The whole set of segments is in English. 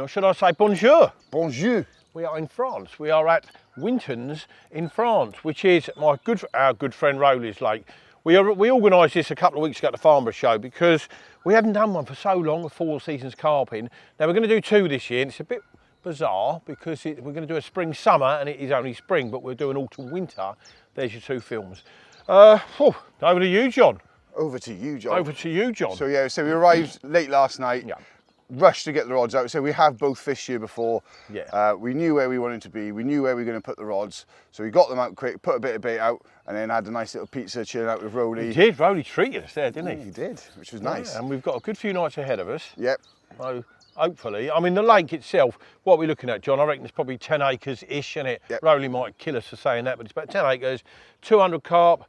or should I say bonjour? Bonjour. We are in France. We are at Wintons in France, which is our good friend Rowley's lake. We organised this a couple of weeks ago at the Farnborough Show because we hadn't done one for so long, 4 seasons carping. Now we're going to do 2 this year, and it's a bit bizarre because we're going to do a spring summer, and it is only spring, but we're doing autumn winter. There's your 2 films. Over to you, John. Over to you, John. Over to you, John. So yeah, so we arrived late last night. Yeah. Rushed to get the rods out. So we have both fished here before. Yeah. We knew where we wanted to be. We knew where we were going to put the rods. So we got them out quick, put a bit of bait out, and then had a nice little pizza chilling out with Rowley. He did. Rowley treated us there, didn't he? He did, which was nice. Yeah, and we've got a good few nights ahead of us. Yep. So hopefully, I mean the lake itself, what are we looking at, John? I reckon it's probably 10 acres-ish, isn't it? Yep. Rowley might kill us for saying that, but it's about 10 acres, 200 carp,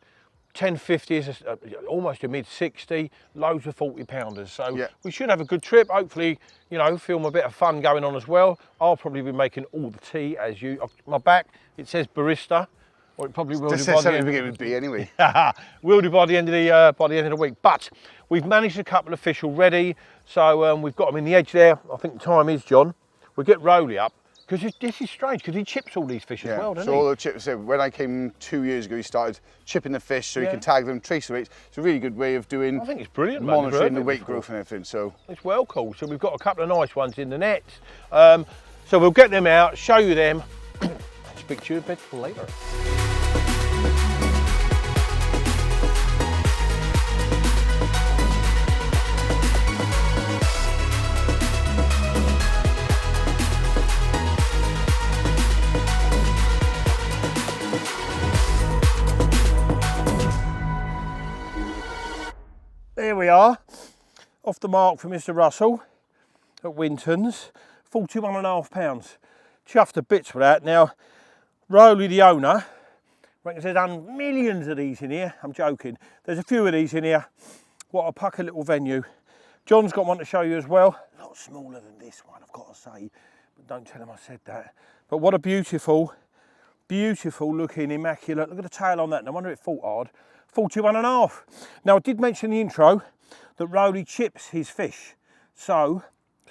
1050 is almost a mid-60, loads of 40-pounders. So yep. we should have a good trip. Hopefully, you know, film a bit of fun going on as well. I'll probably be making all the tea as you. My back, it says barista. Or it probably will do by the end. Begin with B anyway. Will do by the end of the week. But we've managed a couple of fish already, so we've got them in the edge there. I think the time is, John. We'll get Rowley up because this is strange because he chips all these fish as well, doesn't he? So all the chips. So when I came 2 years ago, he started chipping the fish so you can tag them, trace the weights. It's a really good way of doing. I think it's brilliant. Monitoring the weight growth and everything. So it's well cool. So we've got a couple of nice ones in the nets. So we'll get them out, show you them, and speak to you a bit later. There we are, off the mark for Mr. Russell at Wintons, 41.5 pounds. Chuffed to bits for that. Now, Rowley, the owner, reckons there's done millions of these in here. I'm joking. There's a few of these in here. What a pucker little venue. John's got one to show you as well. A lot smaller than this one, I've got to say. But don't tell him I said that. But what a beautiful, beautiful looking, immaculate. Look at the tail on that. No wonder it fought hard. 41.5. Now I did mention in the intro that Rowley chips his fish so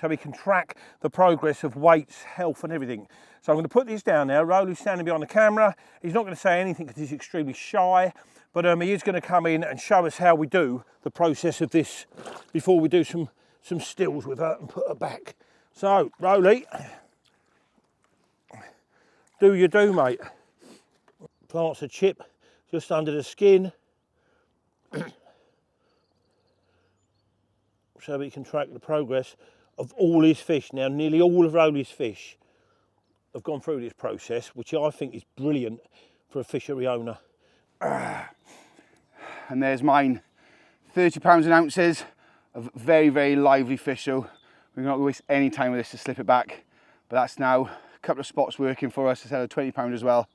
he can track the progress of weights, health and everything. So I'm going to put this down now. Rowley's standing behind the camera. He's not going to say anything because he's extremely shy, but he is going to come in and show us how we do the process of this before we do some stills with her and put her back. So Rowley, do you do, mate? Plants a chip just under the skin. So we can track the progress of all his fish. Now, nearly all of Rowley's fish have gone through this process, which I think is brilliant for a fishery owner. And there's mine, 30 pounds and ounces of very, very lively fish. So we're not going to waste any time with this to slip it back. But that's now a couple of spots working for us instead of 20 pound as well.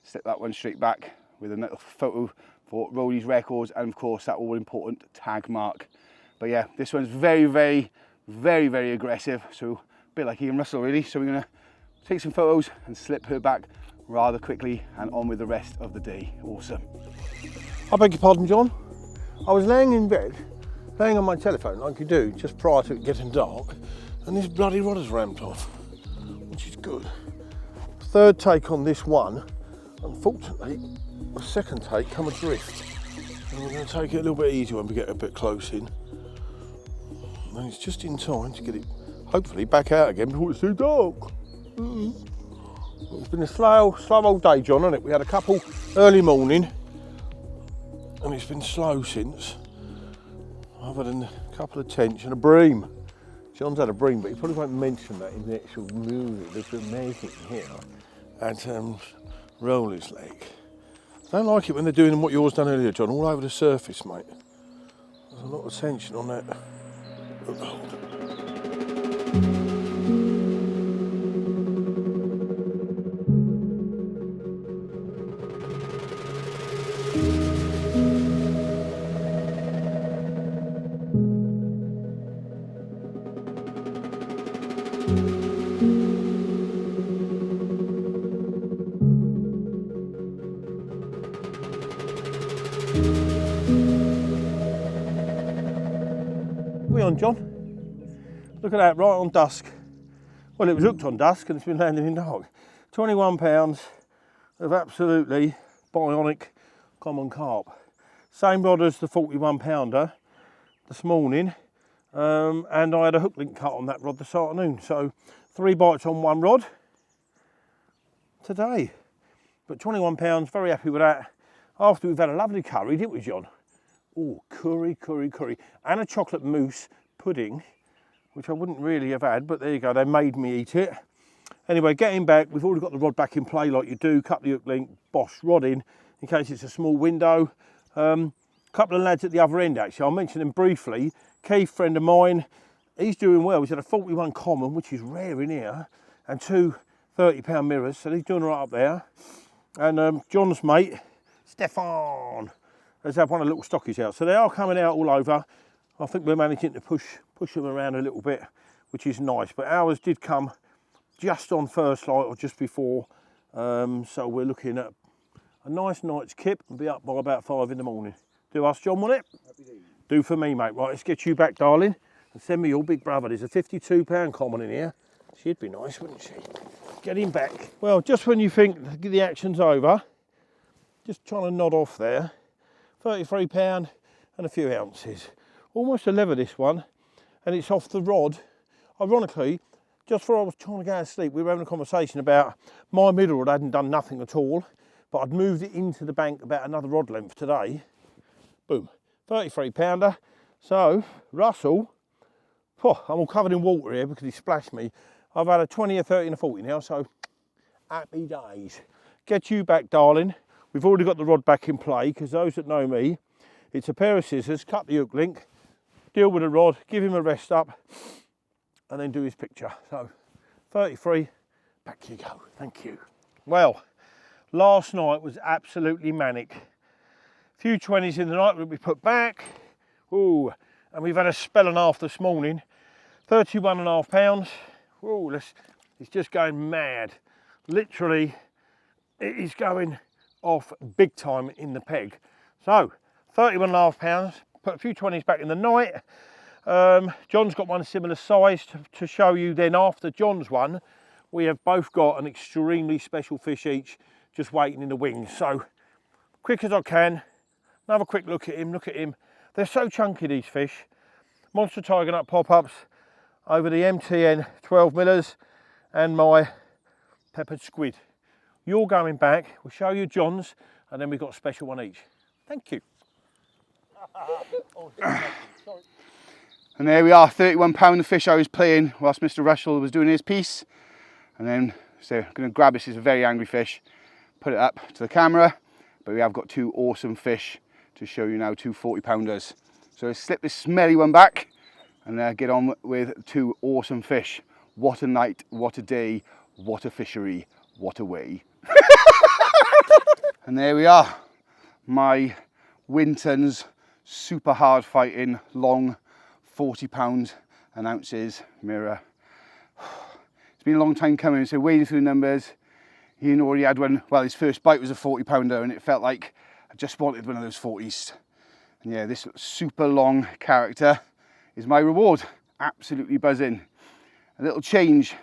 Slip that one straight back with a little photo for Rowley's records and of course that all important tag mark. But yeah, this one's very, very, very, very aggressive. So a bit like Ian Russell really. So we're gonna take some photos and slip her back rather quickly and on with the rest of the day. Awesome. I beg your pardon, John. I was laying in bed, laying on my telephone like you do just prior to it getting dark, and this bloody rod has ramped off, which is good. Third take on this one, unfortunately, the second take come adrift. And we're going to take it a little bit easier when we get a bit close in. And it's just in time to get it, hopefully, back out again before it's too dark. It's been a slow old day, John, hasn't it? We had a couple early morning, and it's been slow since. I've had a couple of tench and a bream. John's had a bream, but he probably won't mention that in the actual movie that we're making here at Rowley's Lake. I don't like it when they're doing what yours done earlier, John, all over the surface, mate. There's a lot of tension on that. We on, John? Look at that, right on dusk. Well, it was hooked on dusk and it's been landing in dark. 21 pounds of absolutely bionic common carp. Same rod as the 41 pounder this morning. And I had a hook link cut on that rod this afternoon. So 3 bites on 1 rod today. But 21 pounds, very happy with that. After we've had a lovely curry, didn't we, John? Oh, curry. And a chocolate mousse pudding, which I wouldn't really have had, but there you go, they made me eat it. Anyway, getting back, we've already got the rod back in play like you do. Cut the hook link, bosh, rod in case it's a small window. Couple of lads at the other end, actually. I'll mention them briefly. Keith, friend of mine, he's doing well. He's had a 41 common, which is rare in here, and 2 30-pound mirrors, so he's doing right up there. And John's mate, Stefan, has had one of the little stockies out. So they are coming out all over. I think we're managing to push them around a little bit, which is nice. But ours did come just on first light or just before. So we're looking at a nice night's kip and be up by about 5 in the morning. Do us, John, will it? Do for me, mate. Right, let's get you back, darling, and send me your big brother. There's a 52-pound common in here. She'd be nice, wouldn't she? Get him back. Well, just when you think the action's over, just trying to nod off there. 33 pound and a few ounces. Almost a leather, this one, and it's off the rod. Ironically, just before I was trying to go to sleep, we were having a conversation about my middle rod. I hadn't done nothing at all, but I'd moved it into the bank about another rod length today. Boom, 33 pounder. So, Russell, I'm all covered in water here because he splashed me. I've had a 20, a 30 and a 40 now, so happy days. Get you back, darling. We've already got the rod back in play because those that know me, it's a pair of scissors, cut the hook link, deal with the rod, give him a rest up, and then do his picture. So, 33, back you go. Thank you. Well, last night was absolutely manic. Few 20s in the night that we put back. Ooh, and we've had a spell and a half this morning. 31.5 pounds. Ooh, it's just going mad. Literally, it is going off big time in the peg. So, 31.5 pounds. Put a few 20s back in the night. John's got one similar size to show you then after John's one. We have both got an extremely special fish each just waiting in the wings. So, quick as I can. Another quick look at him, They're so chunky, these fish. Monster Tiger Nut pop-ups over the MTN 12 millers and my peppered squid. You're going back, we'll show you John's, and then we've got a special one each. Thank you. And there we are, 31 pound of fish I was playing whilst Mr. Russell was doing his piece. And then, so I'm going to grab this, is a very angry fish, put it up to the camera, but we have got 2 awesome fish to show you now, 2 40-pounders. So let's slip this smelly one back and get on with 2 awesome fish. What a night, what a day, what a fishery, what a way. And there we are, my Wintons super hard fighting, long 40 pounds and ounces mirror. It's been a long time coming, so wading through the numbers. Ian already had one, well, his first bite was a 40-pounder and it felt like I just wanted one of those 40s. And yeah, this super long character is my reward. Absolutely buzzing. A little change.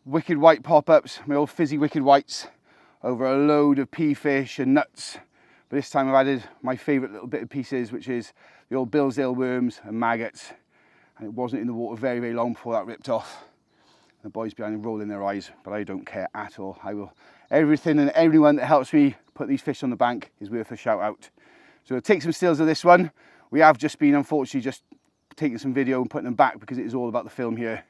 Wicked white pop-ups, my old fizzy wicked whites, over a load of pea fish and nuts. But this time I've added my favourite little bit of pieces, which is the old Billsdale worms and maggots. And it wasn't in the water very, very long before that ripped off. The boys behind me rolling their eyes, but I don't care at all. I will. Everything and everyone that helps me put these fish on the bank is worth a shout out. So we'll take some stills of this one. We have just been, unfortunately, just taking some video and putting them back because it is all about the film here.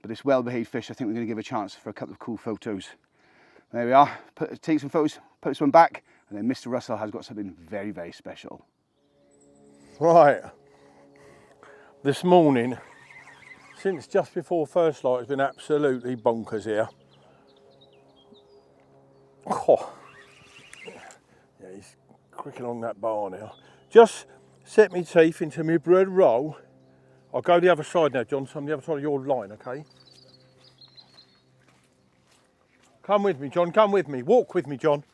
But this well-behaved fish, I think we're going to give a chance for a couple of cool photos. There we are. Take some photos, put this one back, and then Mr. Russell has got something very, very special. Right. This morning, since just before first light, it's been absolutely bonkers here. Oh. Yeah, he's quick along that bar now. Just set my teeth into my bread roll. I'll go the other side now, John, so I'm the other side of your line, okay? Come with me, John, come with me. Walk with me, John.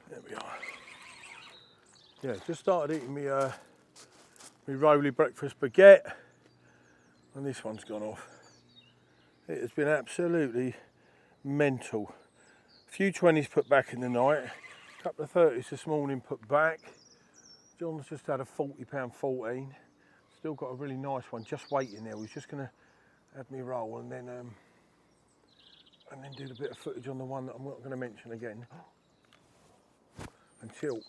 There we are. Yeah, just started eating me my Rowley breakfast baguette, and this one's gone off. It has been absolutely mental. A few 20s put back in the night, a couple of 30s this morning put back. John's just had a £40 14. Still got a really nice one just waiting there. We're just going to have me roll and then do a bit of footage on the one that I'm not going to mention again until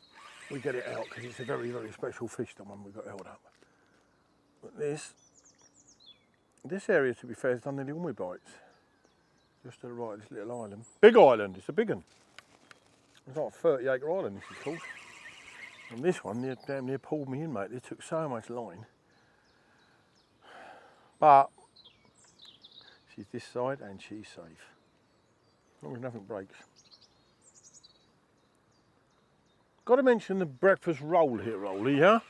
we get it out, because it's a very, very special fish, the one we got held up. But this area, to be fair, has done nearly all my bites. Just to the right of this little island. Big island, it's a big one. It's like a 30-acre island, this is called. And this one damn near pulled me in, mate. They took so much line. But she's this side and she's safe. As long as nothing breaks. Got to mention the breakfast roll here, Rolly, yeah?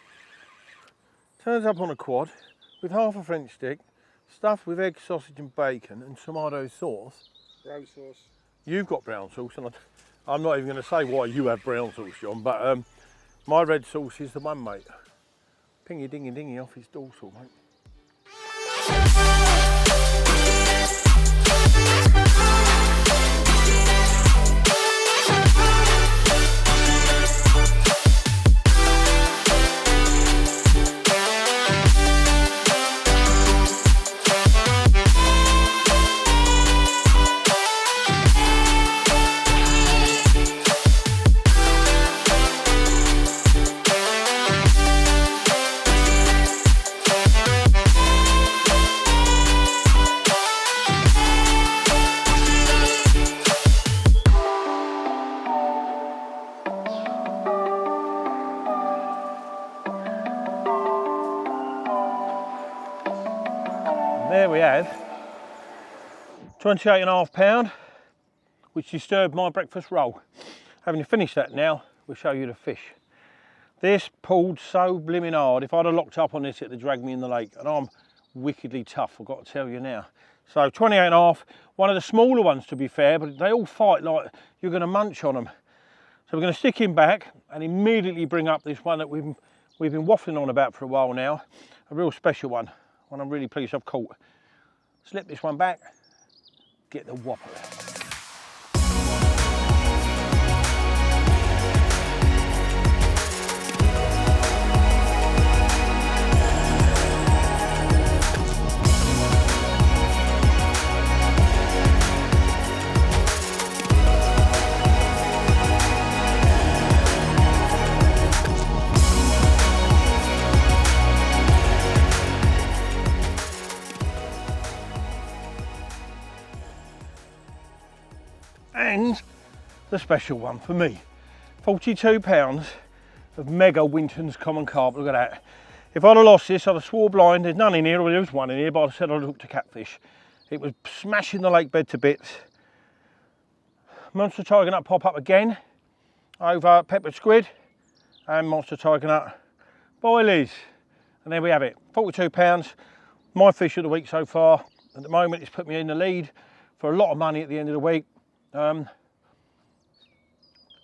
Turns up on a quad with half a French stick, stuffed with egg, sausage and bacon and tomato sauce. Brown sauce. You've got brown sauce, and I'm not even going to say why you have brown sauce, John, but my red sauce is the one, mate. Pingy dingy dingy off his dorsal, mate. There we have 28.5 pound, which disturbed my breakfast roll. Having finished that now, we'll show you the fish. This pulled so blimmin' hard. If I'd have locked up on this, it'd have dragged me in the lake, and I'm wickedly tough, I've got to tell you now. So 28.5, one of the smaller ones to be fair, but they all fight like you're going to munch on them. So we're going to stick him back and immediately bring up this one that we've been waffling on about for a while now, a real special one I'm really pleased I've caught. Slip this one back, get the whopper out. And the special one for me, 42 pounds of mega Wintons common carp. Look at that. If I'd have lost this, I'd have swore blind. There's none in here, or there was one in here, but I said I'd look to catfish. It was smashing the lake bed to bits. Monster tiger nut pop up again over peppered squid and monster tiger nut boilies. And there we have it, 42 pounds. My fish of the week so far. At the moment, it's put me in the lead for a lot of money at the end of the week. John,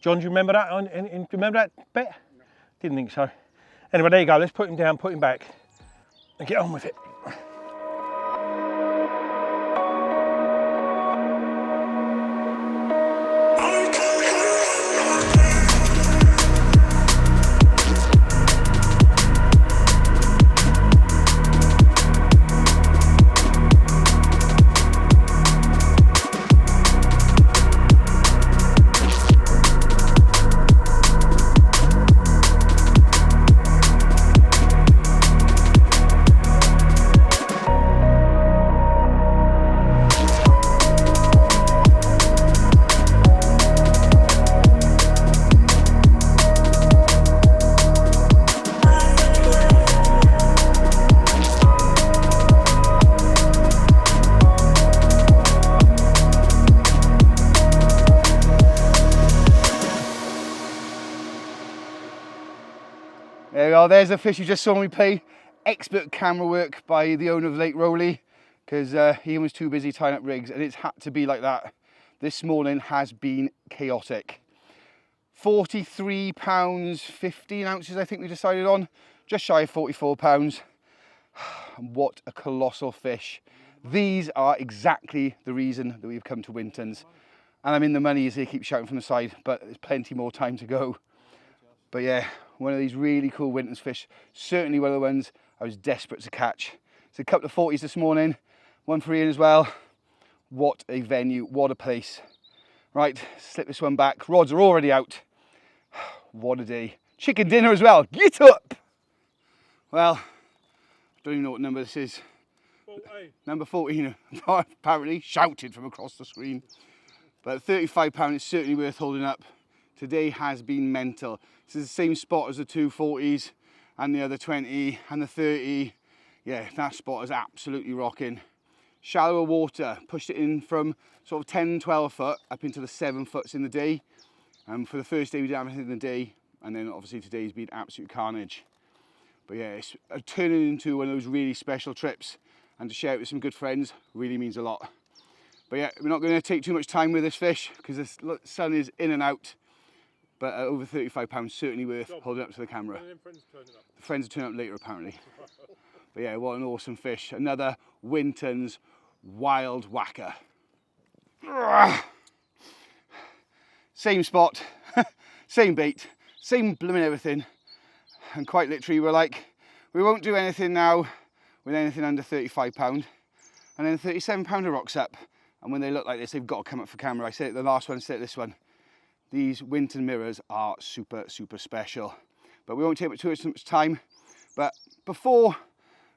do you remember that? Do you remember that bet? No. Didn't think so. Anyway, there you go. Let's put him down, put him back, and get on with it. There we are, there's a fish you just saw me play. Expert camera work by the owner of Lake Rowley, because Ian was too busy tying up rigs, and it's had to be like that. This morning has been chaotic. 43 pounds 15 ounces I think we decided on. just shy of 44 pounds. And what a colossal fish. These are exactly the reason that we've come to Wintons. And I'm in the money as they keep shouting from the side, but there's plenty more time to go. But yeah, one of these really cool Wintons fish. Certainly one of the ones I was desperate to catch. So a couple of 40s this morning, one for Ian as well. What a venue, what a place. Right, slip this one back. Rods are already out. What a day. Chicken dinner as well, get up! Well, don't even know what number this is. 14. Number 14, apparently shouted from across the screen. But £35 is certainly worth holding up. Today has been mental. This is the same spot as the 240s and the other 20 and the 30. Yeah, that spot is absolutely rocking. Shallower water, pushed it in from sort of 10, 12 foot up into the 7 foots in the day. For the first day we didn't have anything in the day, and then obviously today's been absolute carnage. But yeah, it's turning into one of those really special trips, and to share it with some good friends really means a lot. But yeah, we're not going to take too much time with this fish because the sun is in and out. But over £35 certainly worth holding up to the camera. The friends are turning up later apparently. But yeah, what an awesome fish. Another Wintons wild whacker. Same spot, same bait, same blooming everything. And quite literally we're like, we won't do anything now with anything under £35. And then £37 rocks up. And when they look like this, they've got to come up for camera. I said it the last one, I said it this one. These Winton mirrors are super, super special. But we won't take too much time. But before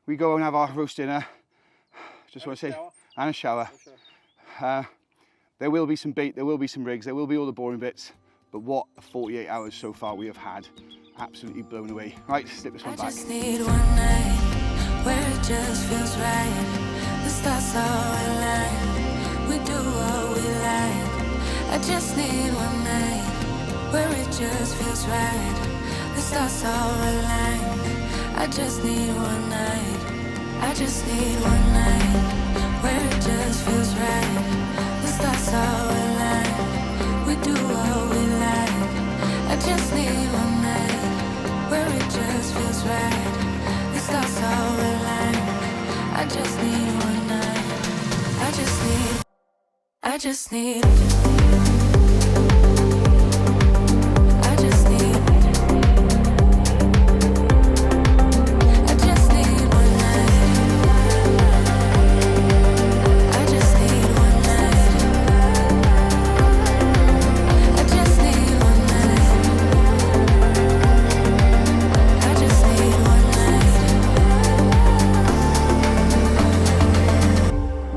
we go and have our roast dinner, just want to say, and a shower. There will be some bait, there will be some rigs, there will be all the boring bits. But what a 48 hours so far we have had. Absolutely blown away. Right, slip this one back. I just need one night where it just feels right. The stars are aligned, we do what we like. I just need one night where it just feels right. The stars are aligned. I just need one night. I just need one night where it just feels right. The stars are aligned. We do what we like. I just need one night where it just feels right. The stars are aligned. I just need one night. I just need. I just need.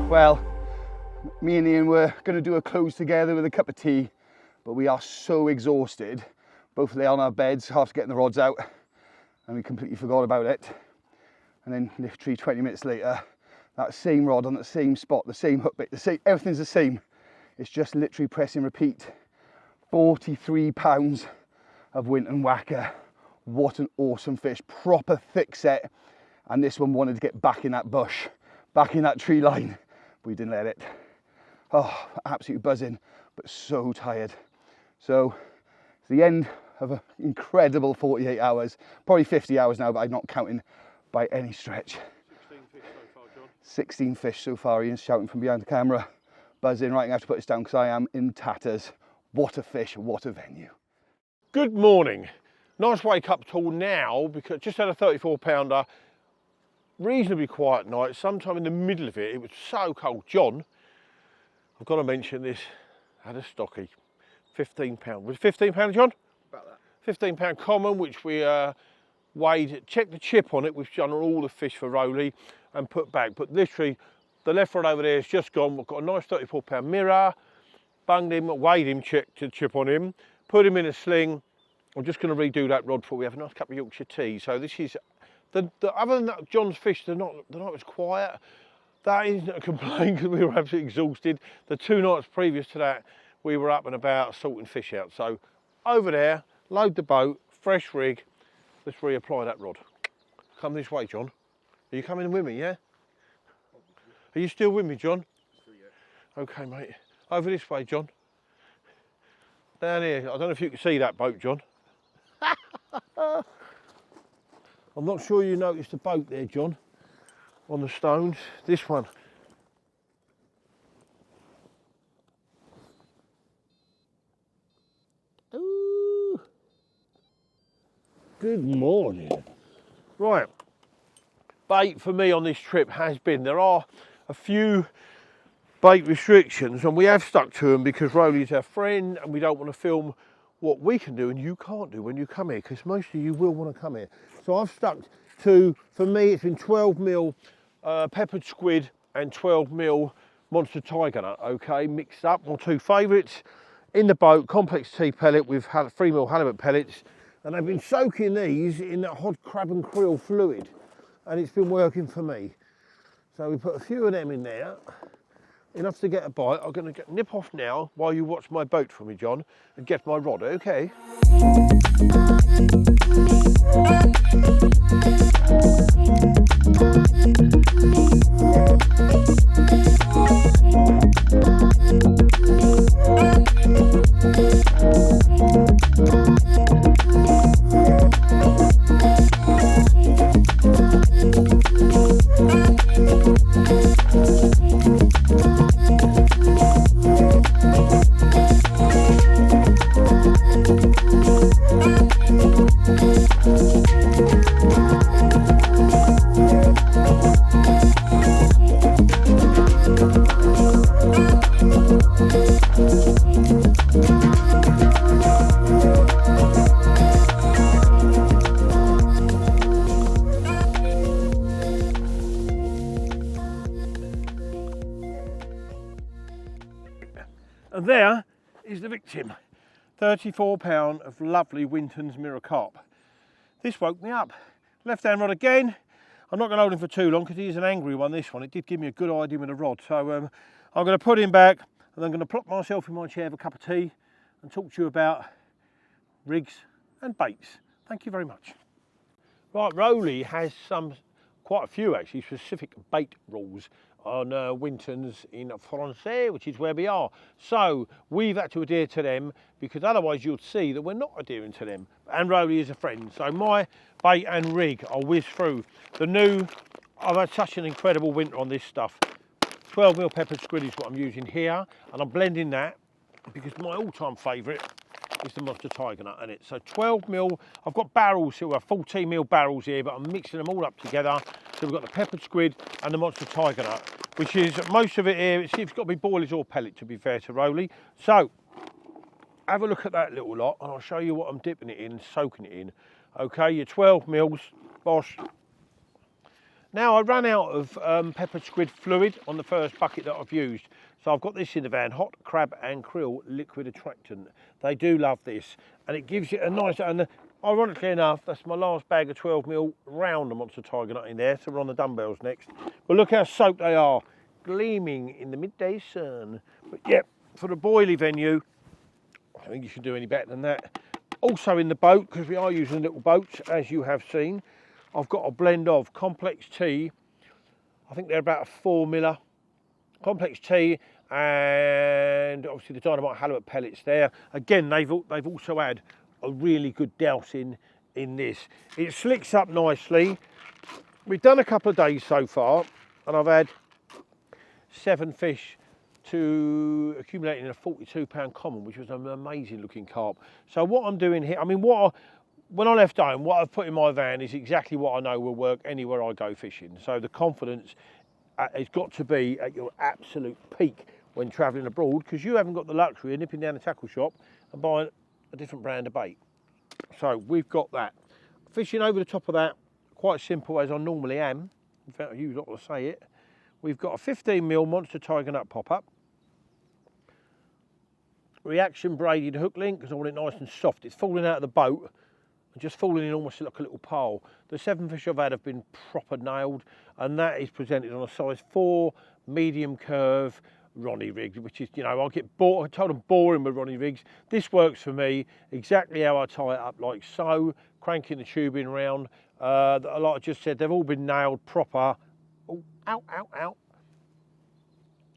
Well, me and Ian were going to do a close together with a cup of tea, but we are so exhausted. Both lay on our beds after getting the rods out, and we completely forgot about it. And then literally 20 minutes later, that same rod on the same spot, the same hook bait, the same, everything's the same. It's just literally press and repeat. 43 pounds of Winton whacker. What an awesome fish, proper thick set. And this one wanted to get back in that bush, back in that tree line. We didn't let it. Oh, absolutely buzzing, but so tired. So it's the end of an incredible 48 hours, probably 50 hours now, but I'm not counting by any stretch. 16 fish so far, John. 16 fish so far. Ian's shouting from behind the camera, buzzing. Right, I have to put this down because I am in tatters. What a fish, what a venue. Good morning. Nice wake up call now because just had a 34 pounder. Reasonably quiet night. Sometime in the middle of it, it was so cold. John, I've got to mention this, had a stocky, £15. Was it £15, John? About that. £15 common, which we weighed, checked the chip on it, we've done all the fish for Rowley and put back. But literally, the left rod over there is just gone. We've got a nice 34 pound mirror, bunged him, weighed him, checked the chip on him, put him in a sling. I'm just going to redo that rod before we have a nice cup of Yorkshire tea. So this is, other than that, John's fish, the night was quiet. That isn't a complaint because we were absolutely exhausted. The 2 nights previous to that, we were up and about sorting fish out. So over there, load the boat, fresh rig. Let's reapply that rod. Come this way, John. Are you coming with me, yeah? Are you still with me, John? Okay, mate. Over this way, John. Down here. I don't know if you can see that boat, John. I'm not sure you noticed the boat there, John, on the stones. This one. Ooh. Good morning. Right, bait for me on this trip has been, there are a few bait restrictions and we have stuck to them because Rowley's our friend and we don't want to film what we can do and you can't do when you come here, because most of you will want to come here. So I've stuck to, for me it's been 12mm peppered squid and 12mm monster tiger nut, okay, mixed up. My two favourites in the boat, complex T pellet with 3mm halibut pellets, and I've been soaking these in that hot crab and krill fluid and it's been working for me. So we put a few of them in there, enough to get a bite. I'm going to nip off now while you watch my boat for me, John, and get my rod, okay? And there is the victim, 34 pound of lovely Wintons mirror carp. This woke me up. Left hand rod again. I'm not going to hold him for too long because he's an angry one, this one. It did give me a good idea with a rod. So I'm going to put him back and I'm going to plop myself in my chair, have a cup of tea and talk to you about rigs and baits. Thank you very much. Right, Rowley has quite a few actually, specific bait rules on Wintons France, which is where we are. So we've had to adhere to them because otherwise you'll see that we're not adhering to them. And Rowley is a friend. So my bait and rig, I'll whiz through. I've had such an incredible winter on this stuff. 12mm peppered squid is what I'm using here. And I'm blending that because my all-time favourite is the monster tiger nut in it. So 12mm, I've got barrels here, 14mm barrels here, but I'm mixing them all up together. So we've got the peppered squid and the monster tiger nut, which is most of it here. It's got to be boilies or pellet, to be fair to Rowley. So have a look at that little lot and I'll show you what I'm dipping it in and soaking it in. Okay, your 12mm, bosh. Now I ran out of peppered squid fluid on the first bucket that I've used. So I've got this in the van, hot crab and krill liquid attractant. They do love this and it gives it a nice, and ironically enough, that's my last bag of 12mm round the monster tiger nut in there. So we're on the dumbbells next. But look how soaked they are, gleaming in the midday sun. But yeah, for the boilie venue, I don't think you should do any better than that. Also in the boat, because we are using little boats, as you have seen, I've got a blend of complex T, I think they're about a 4mm, complex T, and obviously the dynamite halibut pellets there. Again, they've also had a really good dousing in this. It slicks up nicely. We've done a couple of days so far, and I've had 7 fish to accumulate in a 42 pound common, which was an amazing looking carp. So what I'm doing here, I mean, when I left home, what I've put in my van is exactly what I know will work anywhere I go fishing. So the confidence has got to be at your absolute peak when travelling abroad, because you haven't got the luxury of nipping down a tackle shop and buying a different brand of bait. So we've got that. Fishing over the top of that, quite simple as I normally am. In fact, I use lot to say it. We've got a 15mm monster tiger nut pop-up. Reaction braided hook link, because I want it nice and soft. It's falling out of the boat and just falling in almost like a little pole. The 7 fish I've had have been proper nailed, and that is presented on a size 4 medium curve Ronnie rig, which is, you know, I get bored, I told them boring with Ronnie rigs. This works for me exactly how I tie it up, like so, cranking the tubing round. Like I just said, they've all been nailed proper. Oh, ow, ow, ow.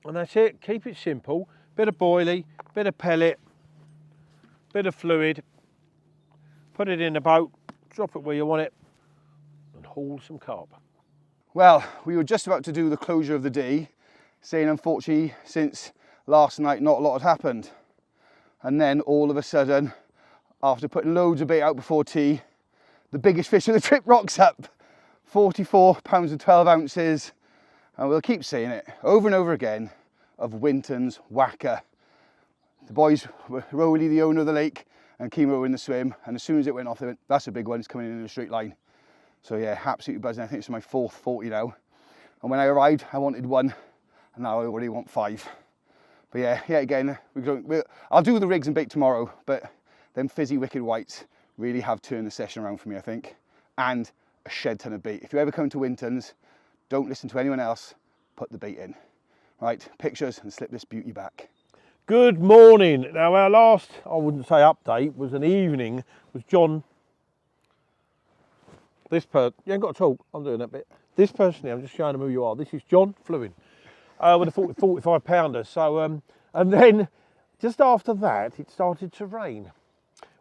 And that's it, keep it simple. Bit of boilie, bit of pellet, bit of fluid, put it in the boat, drop it where you want it, haul some carp. Well, we were just about to do the closure of the day, saying unfortunately since last night not a lot had happened. And then all of a sudden, after putting loads of bait out before tea, the biggest fish of the trip rocks up. 44 pounds and 12 ounces. And we'll keep saying it over and over again, of Wintons whacker. The boys were Rowley, the owner of the lake, and Kimo in the swim. And as soon as it went off, they went, that's a big one, it's coming in a straight line. So yeah, absolutely buzzing. I think it's my fourth 40 now. And when I arrived, I wanted one, and now I already want 5. But yeah, again, I'll do the rigs and bait tomorrow, but them fizzy wicked whites really have turned the session around for me, I think. And a shed ton of bait. If you ever come to Wintons, don't listen to anyone else, put the bait in. Right, pictures and slip this beauty back. Good morning. Now our last, I wouldn't say update, was an evening, was John. You ain't got to talk, I'm doing that bit. This person here, I'm just showing them who you are. This is John Fluin with a 45 pounder. So, and then just after that, it started to rain.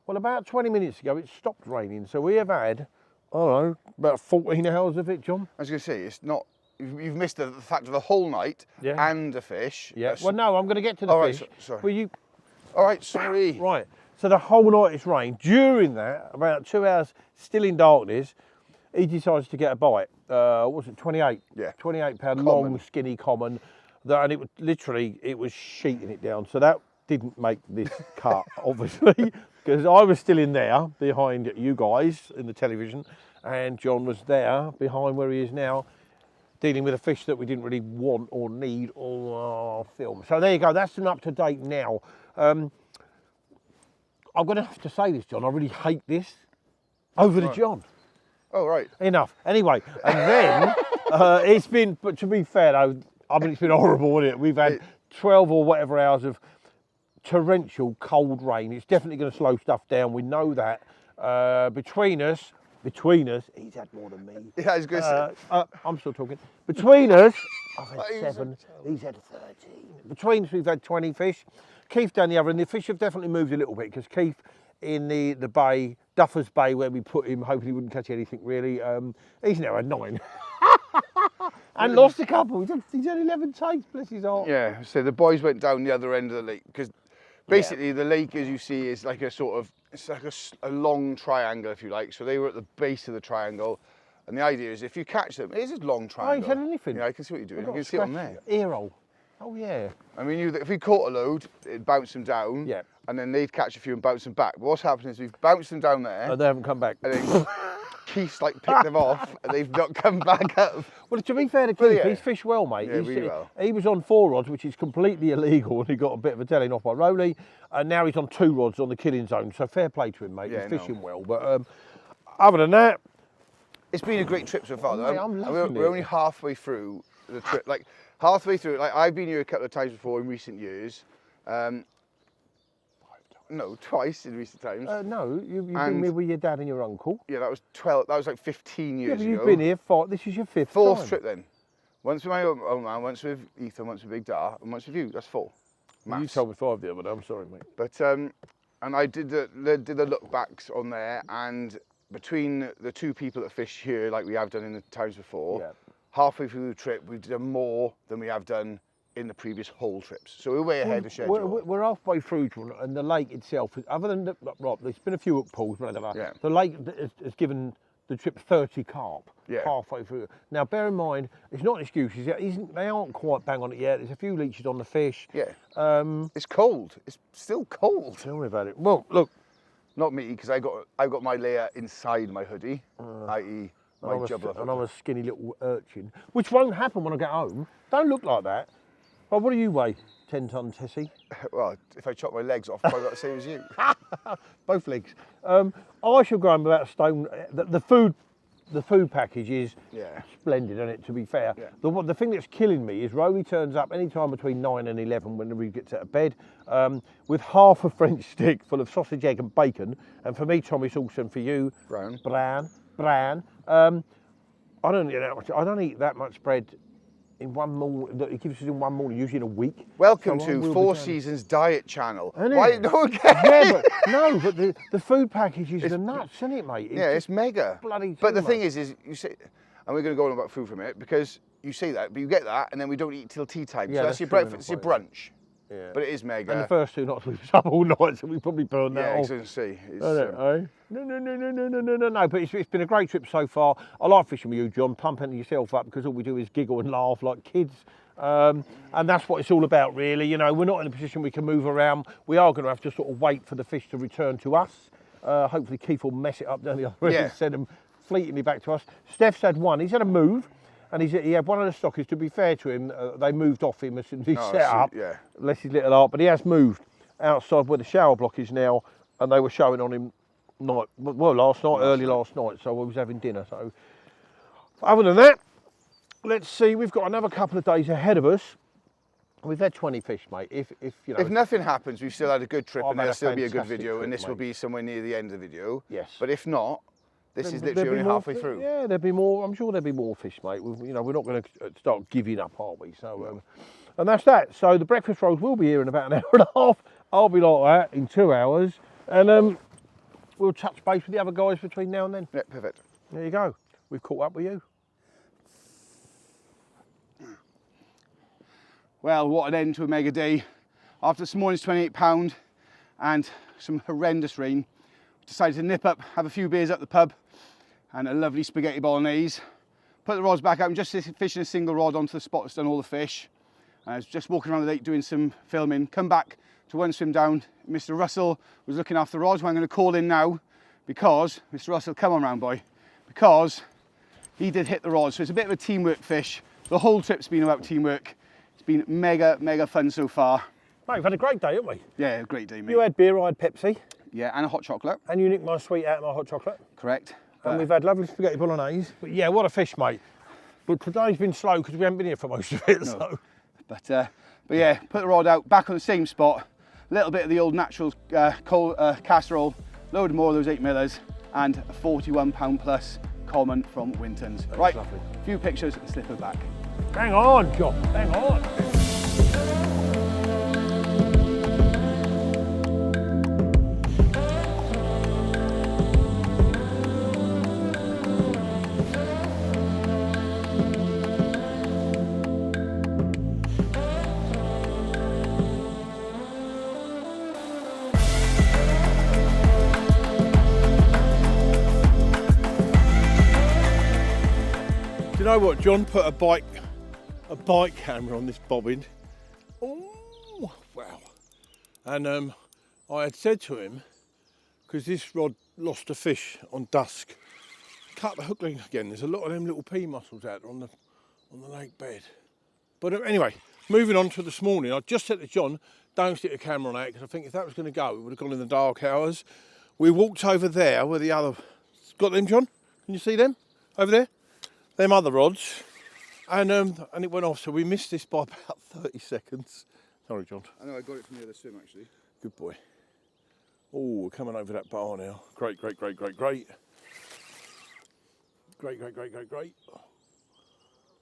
Well, about 20 minutes ago, it stopped raining. So we have had, I don't know, about 14 hours of it, John. I was going to say, it's not, you've missed the fact of the whole night and the fish. Yeah, well, no, I'm going to get to the fish. Right, sorry. Will you? All right, sorry. Right, so the whole night it's rained. During that, about 2 hours, still in darkness, he decides to get a bite. What was it, 28? Yeah. 28 pound long, skinny common. And it was literally, it was sheeting it down. So that didn't make this cut, obviously, because I was still in there behind you guys in the television, and John was there behind where he is now, dealing with a fish that we didn't really want or need or film. So there you go, that's an up to date now. I'm going to have to say this, John, I really hate this. Over to John. Oh, right. Enough. Anyway, and then it's been, but to be fair though, I mean, it's been horrible, isn't it? We've had 12 or whatever hours of torrential cold rain. It's definitely going to slow stuff down. We know that. Between us, he's had more than me. Yeah, I was going to say. I'm still talking. Between us, I've had 7, he's had 13. Between us, we've had 20 fish. Keith down the other end, the fish have definitely moved a little bit because Keith in the bay, Duffers Bay, where we put him, hoping he wouldn't catch anything really, he's now had 9. And lost a couple. He's had 11 takes, bless his heart. Yeah, so the boys went down the other end of the lake because basically the lake, as you see, is like a sort of, it's like a long triangle, if you like. So they were at the base of the triangle, and the idea is if you catch them, it is a long triangle. I ain't had anything. Yeah, I can see what you're doing. You can see it on there. Ear roll. Oh yeah. I mean, if we caught a load, it'd bounce them down. Yeah. And then they'd catch a few and bounce them back. But what's happened is we've bounced them down there. And they haven't come back. And then Keith's like picked them off, and they've not come back up. Well, to be fair to Keith, he's fished well, mate. Yeah, really well. He was on 4 rods, which is completely illegal, and he got a bit of a telling off by Rowley. And now he's on 2 rods on the killing zone. So fair play to him, mate. Yeah, he's fishing well. But other than that, it's been a great trip so far. Mate, I'm loving we're only halfway through the trip. Like halfway through. Like I've been here a couple of times before in recent years. No, twice in recent times. No, you've been here with your dad and your uncle. Yeah, that was 12. That was like 15 years ago. You've been here 4. This is your 5th Fourth time. trip then. Once with my own man, once with Ethan, once with Big Dar, and once with you. That's 4. Well, you told me 5 the other day. I'm sorry, mate. But and I did the look backs on there, and between the 2 people that fish here, like we have done in the times before, halfway through the trip, we've done more than we have done in the previous whole trips. So we're way ahead of schedule. We're halfway through, and the lake itself, other than there's been a few up pools, the lake has given the trip 30 carp halfway through. Now, bear in mind, it's not an excuse. They aren't quite bang on it yet. There's a few leeches on the fish. Yeah. It's cold. It's still cold. Tell me about it. Well, look. Not me, because I got my layer inside my hoodie, i.e. my jubber. And I'm a skinny little urchin, which won't happen when I get home. Don't look like that. Well, what do you weigh? 10 ton, Tessie? Well, if I chop my legs off, I've got the same as you. Both legs. I shall go home about a stone. The food package is splendid, isn't it, to be fair? Yeah. The thing that's killing me is Rowley turns up any time between 9 and 11 when he gets out of bed with half a French stick full of sausage, egg and bacon. And for me, Tommy sauce, and for you, Brown. I don't eat that much bread in one morning, that he gives us in one morning, usually in a week. Welcome So I to will be Four down. Seasons Diet Channel. Isn't Why it? no again? Yeah, but no, but the food package is the nuts, isn't it, mate? Yeah, it's just mega. bloody. But the too thing much. is you say, and we're going to go on about food for a minute because you say that, but you get that, and then we don't eat till tea time. Yeah, So that's that's your true breakfast, it's your enough, brunch. Yeah. But it is mega. And the first 2 nights we was up all night, so we probably burned that yeah, I off. was going to say. It's, No. But it's been a great trip so far. I like fishing with you, John, pumping yourself up because all we do is giggle and laugh like kids. And that's what it's all about, really. You know, we're not in a position we can move around. We are going to have to sort of wait for the fish to return to us. Hopefully Keith will mess it up down the other end and send them fleetingly back to us. Steph's had one. He's had a move. And he had one of the stockers. To be fair to him, they moved off him as soon as he set up. Yeah. Bless his little heart. But he has moved outside where the shower block is now, and they were showing on him last night, early last night. So I was having dinner. So other than that, let's see. We've got another couple of days ahead of us. We've had 20 fish, mate. If you know, if nothing happens, we've still had a good trip, I've and had there'll a still be a good fantastic video, trip, and this will mate. be somewhere near the end of the video. Yes. But if not, this is There'll literally be only more halfway through. Yeah, there'll be more. I'm sure there'll be more fish, mate. You know, we're not going to start giving up, are we? So, and that's that. So the breakfast rolls will be here in about an hour and a half. I'll be like that in 2 hours, and we'll touch base with the other guys between now and then. Yeah, perfect. There you go. We've caught up with you. Well, what an end to a mega day. After this morning's £28 and some horrendous rain, we decided to nip up, have a few beers at the pub and a lovely spaghetti bolognese. Put the rods back out and just fishing a single rod onto the spot that's done all the fish. And I was just walking around the lake doing some filming, come back to one swim down. Mr. Russell was looking after the rods, who I'm going to call in now because, Mr. Russell, come on round, boy, because he did hit the rods. So it's a bit of a teamwork fish. The whole trip's been about teamwork. It's been mega, mega fun so far. Mate, we've had a great day, haven't we? Yeah, great day, mate. You had beer, I had Pepsi, Yeah, and a hot chocolate. and you nicked my sweet out of my hot chocolate. Correct. And we've had lovely spaghetti bolognese. But yeah, what a fish, mate. But today's been slow because we haven't been here for most of it. No. So But yeah, put the rod out, back on the same spot. A little bit of the old natural casserole, load more of those 8 millers, and a £41 plus common from Wintons. Right, lovely. a few pictures and slip it back. hang on, John, hang on. Do you know what? John put a bike camera on this bobbin. Oh, wow. And I had said to him, because this rod lost a fish on dusk, cut the hook link again. There's a lot of them little pea mussels out there on the lake bed. But anyway, moving on to this morning, I just said to John, don't stick a camera on that, because I think if that was going to go, it would have gone in the dark hours. We walked over there where the other, got them, John? Can you see them over there? Them other rods, and it went off, so we missed this by about 30 seconds. Sorry, John. I know, I got it from the other swim actually. Good boy. Oh, we're coming over that bar now. Great. Great.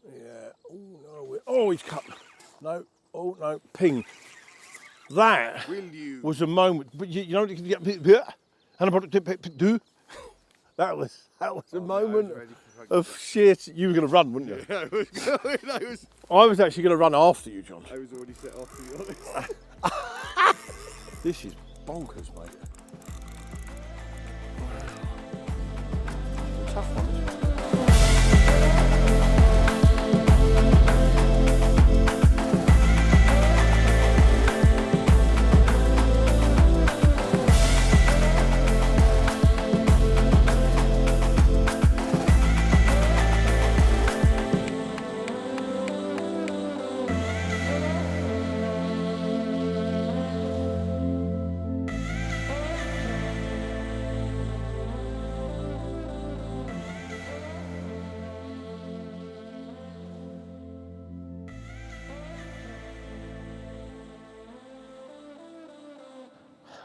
Yeah. Oh, no. Oh, he's cut. No. Oh, no. Ping. That was a moment. But you know, that was a moment of shit. You were going to run, wouldn't you? Yeah, I was going. I was actually going to run after you, John. I was already set off, to be honest. This is bonkers, mate. Tough one, isn't it?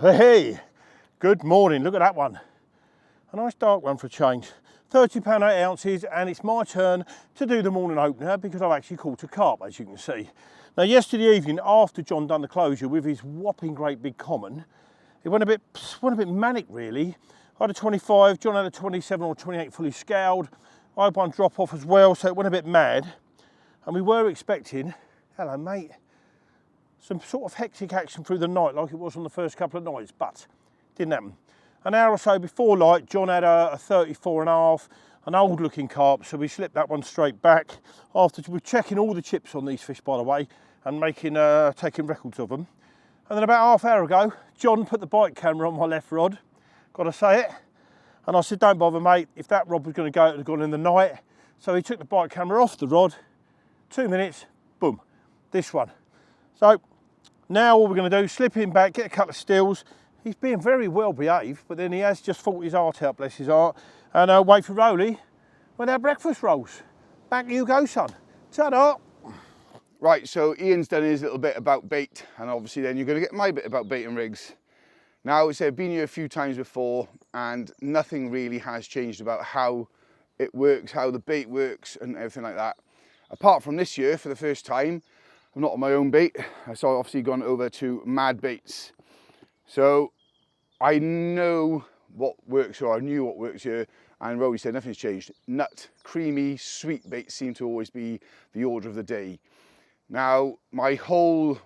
Hey, good morning. Look at that one. A nice dark one for a change. £30 8 ounces, and it's my turn to do the morning opener because I've actually caught a carp, as you can see. Now yesterday evening, after John done the closure with his whopping great big common, it went a bit manic really. I had a 25, John had a 27 or 28 fully scaled. I had one drop off as well, so it went a bit mad. And we were expecting, hello mate, some sort of hectic action through the night like it was on the first couple of nights, but didn't happen. An hour or so before light, John had a 34.5, an old looking carp, so we slipped that one straight back. After we're checking all the chips on these fish, by the way, and taking records of them. And then about half hour ago, John put the bite camera on my left rod, gotta say it. And I said, don't bother mate, if that rod was gonna go, it would have gone in the night. So he took the bite camera off the rod, 2 minutes, boom, this one. So now all we're gonna do, slip him back, get a couple of stills. He's being very well behaved, but then he has just fought his heart out, bless his heart, and wait for Rowley with our breakfast rolls. Back you go, son. Ta-da! Right, so Ian's done his little bit about bait, and obviously then you're going to get my bit about bait and rigs. Now, I've been here a few times before, and nothing really has changed about how it works, how the bait works, and everything like that. Apart from this year, for the first time, I'm not on my own bait. So I've obviously gone over to Mad Baits. So I know what works, or I knew what works here, and Rowley said nothing's changed. Nut, creamy, sweet baits seem to always be the order of the day. Now, the